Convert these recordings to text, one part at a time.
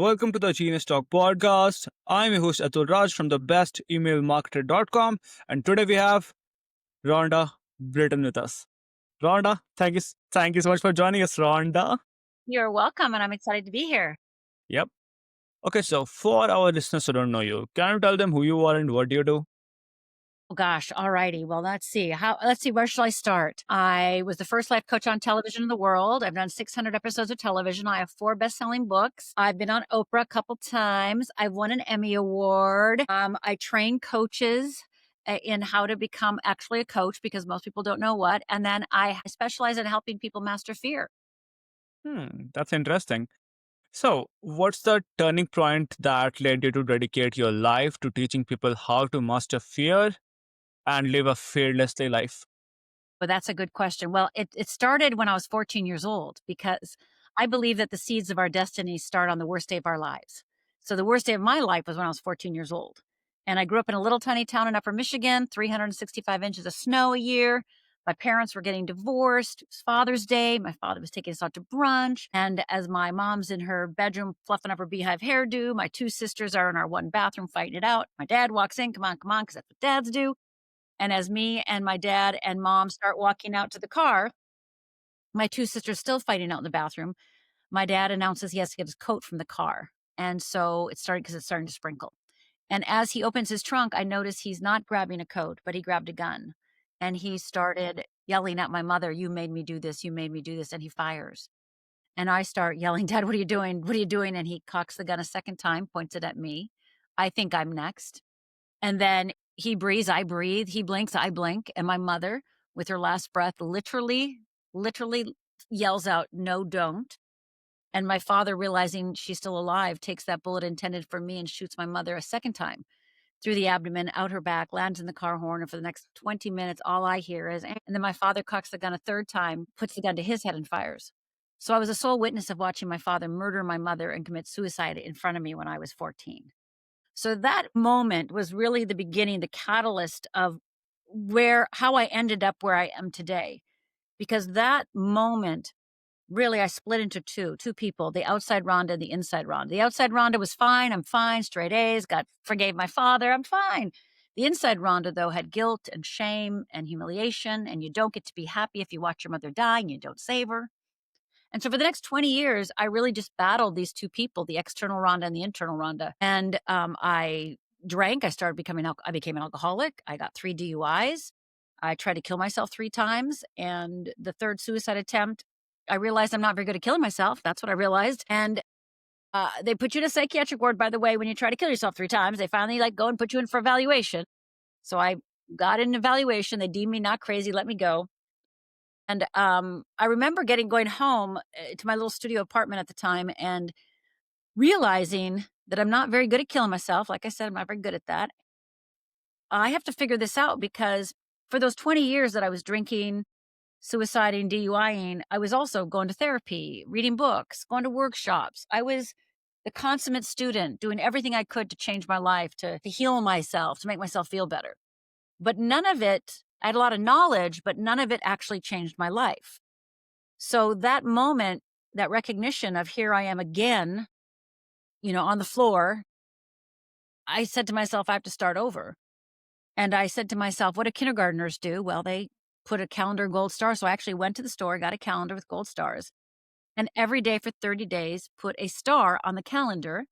Welcome to the Genius Talk podcast. I'm your host Atul Raj from the bestemailmarketer.com, and today we have Rhonda Britten with us. Rhonda, thank you so much for joining us, Rhonda. You're welcome, and I'm excited to be here. Yep. Okay, so for our listeners who don't know you, can you tell them who you are and what do you do? Oh gosh, alrighty. Well, let's see. Where shall I start? I was the first life coach on television in the world. I've done 600 episodes of television. I have 4 best-selling books. I've been on Oprah a couple times. I've won an Emmy Award. I train coaches in how to become actually a coach because most people don't know what. And then I specialize in helping people master fear. That's interesting. So, what's the turning point that led you to dedicate your life to teaching people how to master fear and live a fearlessly life? But that's a good question. Well, it started when I was 14 years old because I believe that the seeds of our destiny start on the worst day of our lives. So the worst day of my life was when I was 14 years old. And I grew up in a little tiny town in Upper Michigan, 365 inches of snow a year. My parents were getting divorced. It was Father's Day. My father was taking us out to brunch. And as my mom's in her bedroom fluffing up her beehive hairdo, my 2 sisters are in our one bathroom fighting it out. My dad walks in, come on, because that's what dads do. And as me and my dad and mom start walking out to the car, my 2 sisters still fighting out in the bathroom. My dad announces he has to get his coat from the car. And so it started because it's starting to sprinkle. And as he opens his trunk, I notice he's not grabbing a coat, but he grabbed a gun. And he started yelling at my mother, "You made me do this. You made me do this." And he fires. And I start yelling, "Dad, what are you doing? What are you doing?" And he cocks the gun a second time, points it at me. I think I'm next. And then he breathes, I breathe, he blinks, I blink, and my mother, with her last breath, literally yells out, "No, don't." And my father, realizing she's still alive, takes that bullet intended for me and shoots my mother a second time through the abdomen, out her back, lands in the car horn, and for the next 20 minutes, all I hear is, and then my father cocks the gun a third time, puts the gun to his head and fires. So I was a sole witness of watching my father murder my mother and commit suicide in front of me when I was 14. So that moment was really the beginning, the catalyst of how I ended up where I am today. Because that moment, really, I split into two people, the outside Rhonda and the inside Rhonda. The outside Rhonda was fine. I'm fine. Straight A's, forgave my father. I'm fine. The inside Rhonda, though, had guilt and shame and humiliation. And you don't get to be happy if you watch your mother die and you don't save her. And so for the next 20 years, I really just battled these 2 people, the external Rhonda and the internal Rhonda. And I drank. I became an alcoholic. I got 3 DUIs. I tried to kill myself 3 times. And the 3rd suicide attempt, I realized I'm not very good at killing myself. That's what I realized. And they put you in a psychiatric ward, by the way, when you try to kill yourself 3 times. They finally go and put you in for evaluation. So I got an evaluation. They deemed me not crazy, let me go. And I remember going home to my little studio apartment at the time and realizing that I'm not very good at killing myself. Like I said, I'm not very good at that. I have to figure this out because for those 20 years that I was drinking, suiciding, DUIing, I was also going to therapy, reading books, going to workshops. I was the consummate student, doing everything I could to change my life, to heal myself, to make myself feel better. But none of it, I had a lot of knowledge, but none of it actually changed my life. So that moment, that recognition of here I am again, on the floor, I said to myself, I have to start over. And I said to myself, what do kindergartners do? Well, they put a calendar in gold stars. So I actually went to the store, got a calendar with gold stars, and every day for 30 days, put a star on the calendar.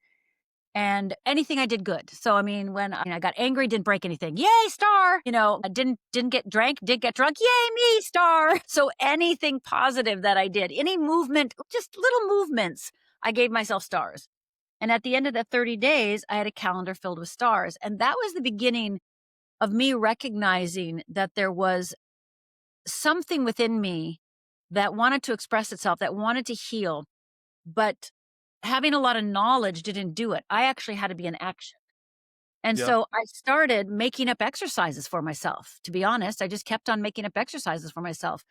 And anything I did good. So, when I got angry, didn't break anything. Yay, star. I didn't get drank, did get drunk. Yay, me, star. So anything positive that I did, any movement, just little movements, I gave myself stars. And at the end of that 30 days, I had a calendar filled with stars. And that was the beginning of me recognizing that there was something within me that wanted to express itself, that wanted to heal, but having a lot of knowledge didn't do it. I actually had to be in action. And Yeah. so I started making up exercises for myself. To be honest, I just kept on making up exercises for myself.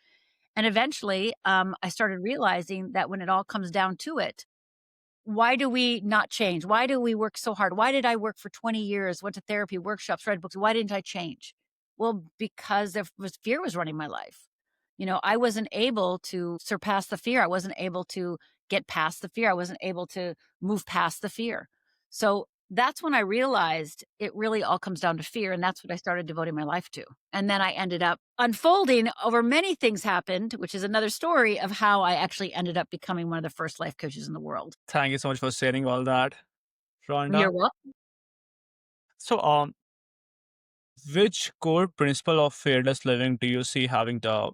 And eventually, I started realizing that when it all comes down to it, why do we not change? Why do we work so hard? Why did I work for 20 years, went to therapy, workshops, read books? Why didn't I change? Well, because fear was running my life. I wasn't able to surpass the fear. I wasn't able to get past the fear. I wasn't able to move past the fear. So that's when I realized it really all comes down to fear. And that's what I started devoting my life to. And then I ended up unfolding over many things happened, which is another story of how I actually ended up becoming one of the first life coaches in the world. Thank you so much for sharing all that, Rhonda. You're welcome. So, which core principle of fearless living do you see having the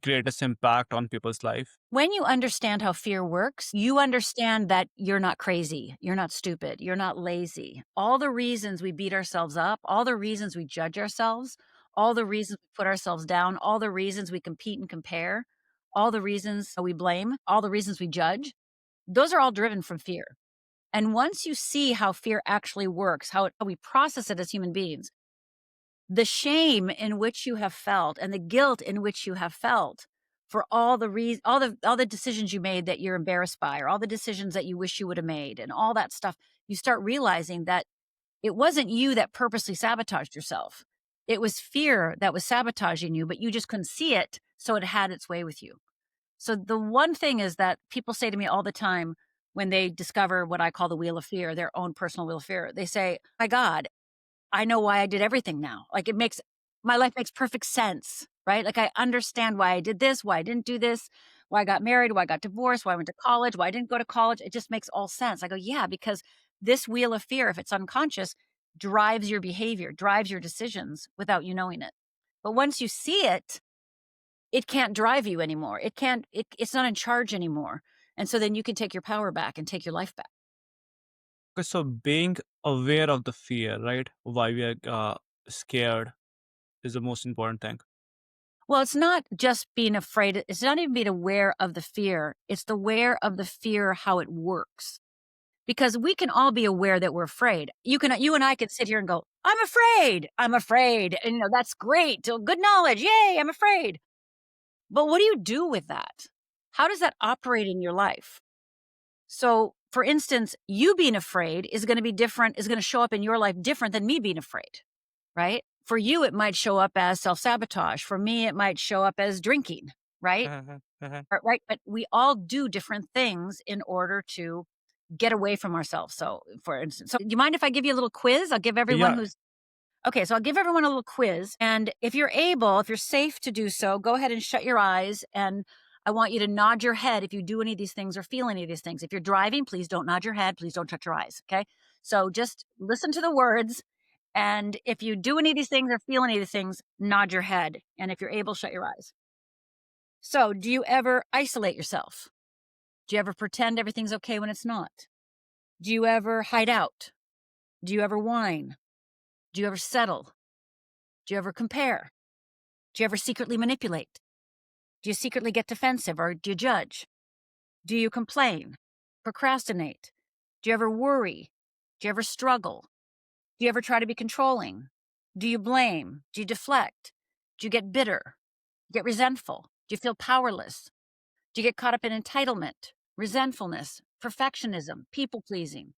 greatest impact on people's life? When you understand how fear works, you understand that you're not crazy, you're not stupid, you're not lazy. All the reasons we beat ourselves up, all the reasons we judge ourselves, all the reasons we put ourselves down, all the reasons we compete and compare, all the reasons we blame, all the reasons we judge, those are all driven from fear. And once you see how fear actually works, how we process it as human beings, the shame in which you have felt and the guilt in which you have felt for all the decisions you made that you're embarrassed by, or all the decisions that you wish you would have made, and all that stuff, you start realizing that it wasn't you that purposely sabotaged yourself. It was fear that was sabotaging you, but you just couldn't see it, so it had its way with you. So the one thing is that people say to me all the time when they discover what I call the wheel of fear, their own personal wheel of fear, they say, my God, I know why I did everything now. Like my life makes perfect sense, right? Like I understand why I did this, why I didn't do this, why I got married, why I got divorced, why I went to college, why I didn't go to college. It just makes all sense. I go, yeah, because this wheel of fear, if it's unconscious, drives your behavior, drives your decisions without you knowing it. But once you see it, it can't drive you anymore. It's not in charge anymore. And so then you can take your power back and take your life back. Okay, so being aware of the fear, right? Why we are scared is the most important thing. Well, it's not just being afraid. It's not even being aware of the fear. It's the aware of the fear, how it works. Because we can all be aware that we're afraid. You and I can sit here and go, I'm afraid. I'm afraid. And that's great. So good knowledge. Yay, I'm afraid. But what do you do with that? How does that operate in your life? So, for instance, you being afraid is going to be different, is going to show up in your life different than me being afraid, right? For you, it might show up as self-sabotage. For me, it might show up as drinking, right? Right. But we all do different things in order to get away from ourselves. So, for instance, do you mind if I give you a little quiz? I'll give everyone Yeah. who's Okay, so I'll give everyone a little quiz. And if you're safe to do so, go ahead and shut your eyes. And I want you to nod your head if you do any of these things or feel any of these things. If you're driving, please don't nod your head. Please don't shut your eyes. Okay. So just listen to the words. And if you do any of these things or feel any of these things, nod your head. And if you're able, shut your eyes. So, do you ever isolate yourself? Do you ever pretend everything's okay when it's not? Do you ever hide out? Do you ever whine? Do you ever settle? Do you ever compare? Do you ever secretly manipulate? Do you secretly get defensive or do you judge? Do you complain? Procrastinate? Do you ever worry? Do you ever struggle? Do you ever try to be controlling? Do you blame? Do you deflect? Do you get bitter? Get resentful? Do you feel powerless? Do you get caught up in entitlement, resentfulness, perfectionism, people pleasing?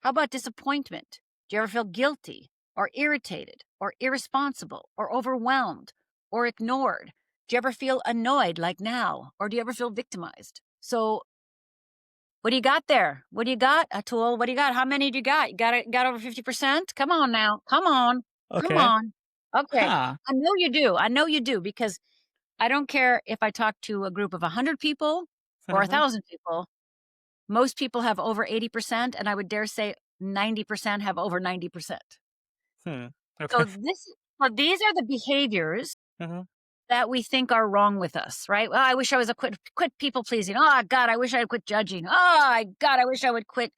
How about disappointment? Do you ever feel guilty or irritated or irresponsible or overwhelmed or ignored? Do you ever feel annoyed like now? Or do you ever feel victimized? So, what do you got there? What do you got, Atul? What do you got? How many do you got? You got over 50%? Come on now. Come on. Come Okay. on. Okay. Huh. I know you do. I know you do because I don't care if I talk to a group of 100 people or 1,000 people. Most people have over 80%, and I would dare say 90% have over 90%. Hmm. So Okay. these are the behaviors Mhm. that we think are wrong with us, right? Well, I wish I was quit people pleasing. Oh God, I wish I would quit judging. Oh God, I wish I would quit,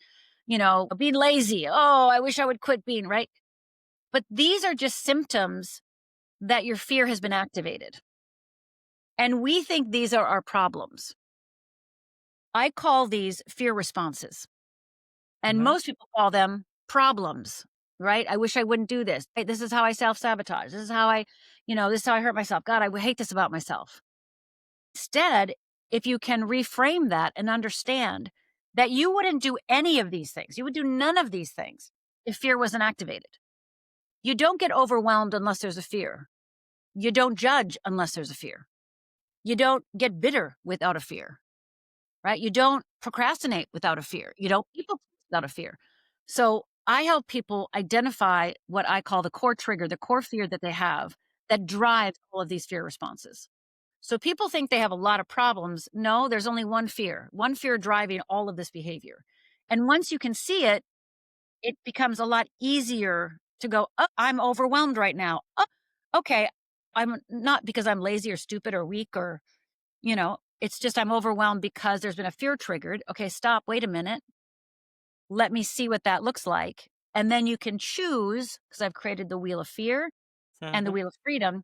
being lazy. Oh, I wish I would quit being right. But these are just symptoms that your fear has been activated. And we think these are our problems. I call these fear responses. And Mhm. most people call them problems, right? I wish I wouldn't do this. Hey, this is how I self-sabotage. This is how I hurt myself. God, I hate this about myself. Instead, if you can reframe that and understand that you wouldn't do any of these things, you would do none of these things if fear wasn't activated. You don't get overwhelmed unless there's a fear. You don't judge unless there's a fear. You don't get bitter without a fear, right? You don't procrastinate without a fear. You don't people please without a fear. So I help people identify what I call the core trigger, the core fear that they have that drives all of these fear responses. So people think they have a lot of problems. No, there's only one fear driving all of this behavior. And once you can see it, it becomes a lot easier to go, oh, I'm overwhelmed right now. Oh, okay. I'm not because I'm lazy or stupid or weak or, it's just I'm overwhelmed because there's been a fear triggered. Okay, stop. Wait a minute. Let me see what that looks like. And then you can choose, because I've created the wheel of fear and the Mm-hmm. wheel of freedom.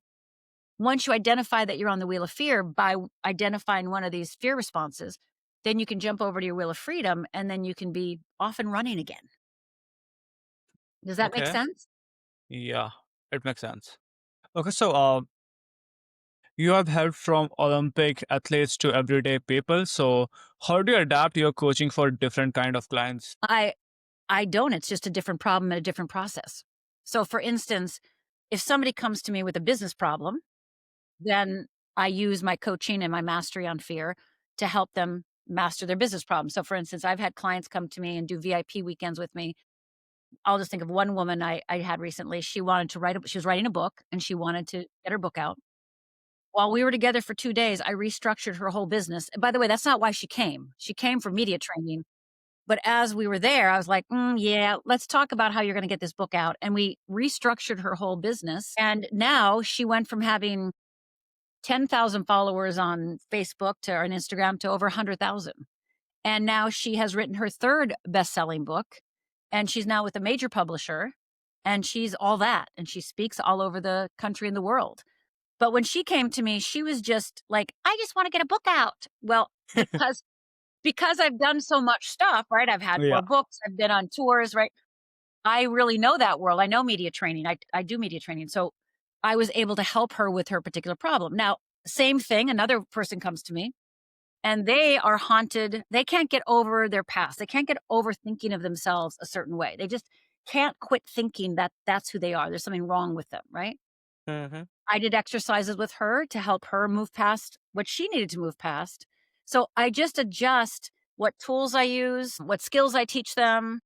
Once you identify that you're on the wheel of fear by identifying one of these fear responses, then you can jump over to your wheel of freedom and then you can be off and running again. Does that make Okay. sense? Yeah, it makes sense. Okay, so you have help from Olympic athletes to everyday people. So how do you adapt your coaching for different kind of clients? I I don't. It's just a different problem and a different process. So for instance, if somebody comes to me with a business problem, then I use my coaching and my mastery on fear to help them master their business problem. So for instance, I've had clients come to me and do VIP weekends with me. I'll just think of one woman I had recently. She wanted to she was writing a book and she wanted to get her book out. While we were together for 2 days, I restructured her whole business. And by the way, that's not why she came. She came for media training. But as we were there, I was like, yeah, let's talk about how you're going to get this book out. And we restructured her whole business. And now she went from having 10,000 followers on Facebook to or on Instagram to over 100,000. And now she has written her third best-selling book and she's now with a major publisher and she's all that and she speaks all over the country and the world. But when she came to me, she was just like, I just want to get a book out. Well, because I've done so much stuff, right? I've had Yeah. 4 books, I've been on tours, right? I really know that world. I know media training. I do media training. So I was able to help her with her particular problem. Now, same thing, another person comes to me and they are haunted. They can't get over their past. They can't get over thinking of themselves a certain way. They just can't quit thinking that that's who they are. There's something wrong with them, right? Mm-hmm. I did exercises with her to help her move past what she needed to move past. So I just adjust what tools I use, what skills I teach them,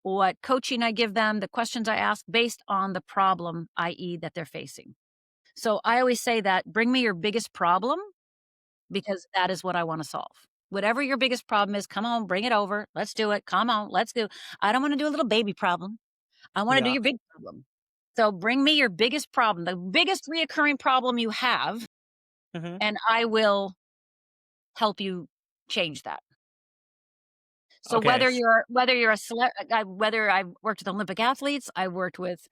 what coaching I give them, the questions I ask based on the problem, i.e., that they're facing. So I always say that bring me your biggest problem because that is what I want to solve. Whatever your biggest problem is, come on, bring it over. Let's do it. Come on, let's do. I don't want to do a little baby problem. I want to do Yeah. your big problem. So bring me your biggest problem, the biggest reoccurring problem you have, Mm-hmm. and I will help you change that. So Okay. whether you're whether I've worked with Olympic athletes, I've worked with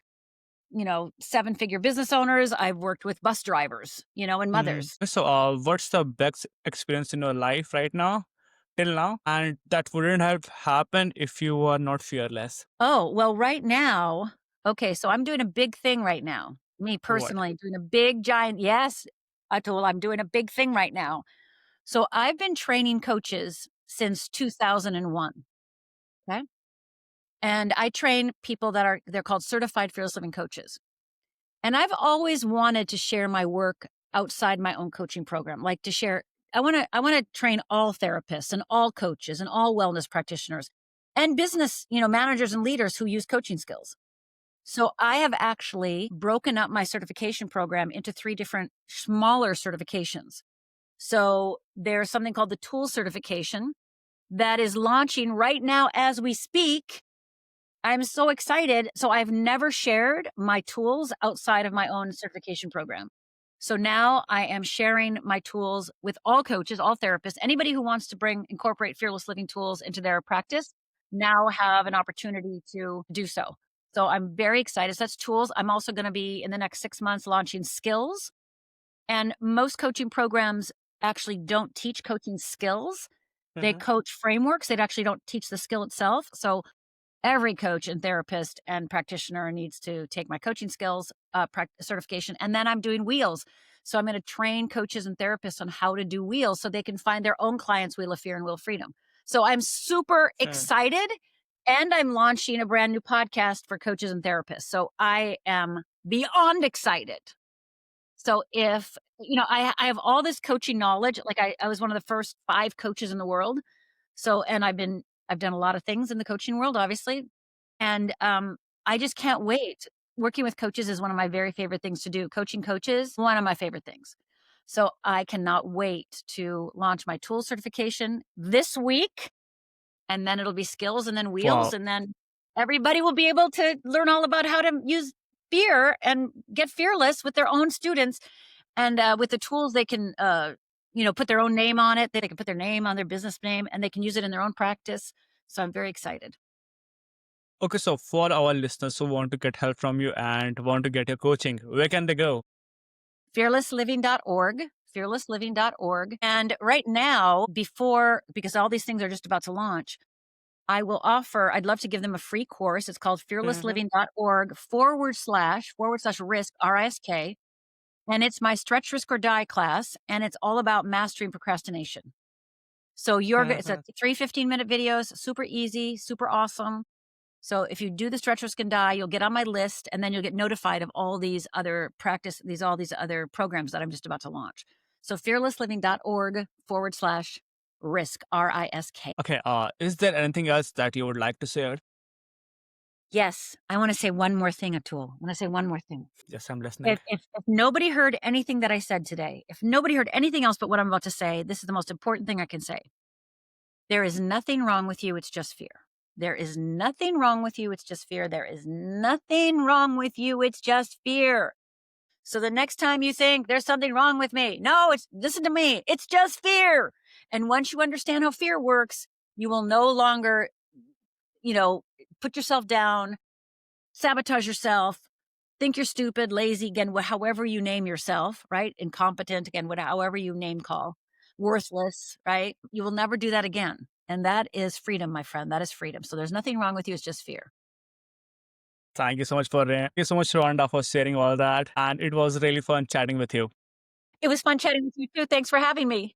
7-figure business owners, I've worked with bus drivers, and Mhm. mothers. So, what's the best experience in your life right now, till now, and that wouldn't have happened if you were not fearless? Oh, well, right now, okay, so I'm doing a big thing right now. Me What? personally doing a big giant yes, Atul, I'm doing a big thing right now. So I've been training coaches since 2001. Okay. And I train people they're called certified fearless living coaches. And I've always wanted to share my work outside my own coaching program, like to share. I want to train all therapists and all coaches and all wellness practitioners and business, managers and leaders who use coaching skills. So I have actually broken up my certification program into 3 different smaller certifications. So there's something called the tool certification that is launching right now as we speak. I'm so excited. So I've never shared my tools outside of my own certification program. So now I am sharing my tools with all coaches, all therapists, anybody who wants to incorporate fearless living tools into their practice now have an opportunity to do so. So I'm very excited. So that's tools. I'm also going to be in the next 6 months launching skills. And most coaching programs actually don't teach coaching skills. They Mm-hmm. coach frameworks. They actually don't teach the skill itself. So every coach and therapist and practitioner needs to take my coaching skills certification. And then I'm doing wheels. So I'm going to train coaches and therapists on how to do wheels so they can find their own clients' wheel of fear and wheel of freedom. So I'm super Hmm. excited. And I'm launching a brand new podcast for coaches and therapists. So I am beyond excited. So if, I have all this coaching knowledge, like I was one of the first 5 coaches in the world. So, and I've done a lot of things in the coaching world, obviously, and I just can't wait. Working with coaches is one of my very favorite things to do. Coaching coaches, one of my favorite things. So I cannot wait to launch my tool certification this week, and then it'll be skills and then wheels, Wow. and then everybody will be able to learn all about how to use fear and get fearless with their own students. And with the tools, they can, put their own name on it. They can put their name on their business name, and they can use it in their own practice. So I'm very excited. Okay, so for our listeners who want to get help from you and want to get your coaching, where can they go? Fearlessliving.org. Fearlessliving.org. And right now, because all these things are just about to launch, I'd love to give them a free course. It's called Mm-hmm. fearlessliving.org forward slash risk, RISK. And it's my stretch, risk, or die class. And it's all about mastering procrastination. So it's a 3 15-minute videos, super easy, super awesome. So if you do the stretch, risk, and die, you'll get on my list, and then you'll get notified of all these other all these other programs that I'm just about to launch. So fearlessliving.org forward slash risk, RISK. Okay, is there anything else that you would like to share? Yes, I want to say one more thing, Atul. I want to say one more thing. Yes, I'm listening. If nobody heard anything that I said today, if nobody heard anything else but what I'm about to say, this is the most important thing I can say. There is nothing wrong with you. It's just fear. There is nothing wrong with you. It's just fear. There is nothing wrong with you. It's just fear. So the next time you think there's something wrong with me, no, listen to me. It's just fear. And once you understand how fear works, you will no longer, put yourself down, sabotage yourself, think you're stupid, lazy, again, however you name yourself, right? Incompetent, again, however you name call, worthless, right? You will never do that again. And that is freedom, my friend. That is freedom. So there's nothing wrong with you. It's just fear. Thank you so much, Rhonda, for sharing all that. And it was really fun chatting with you. It was fun chatting with you too. Thanks for having me.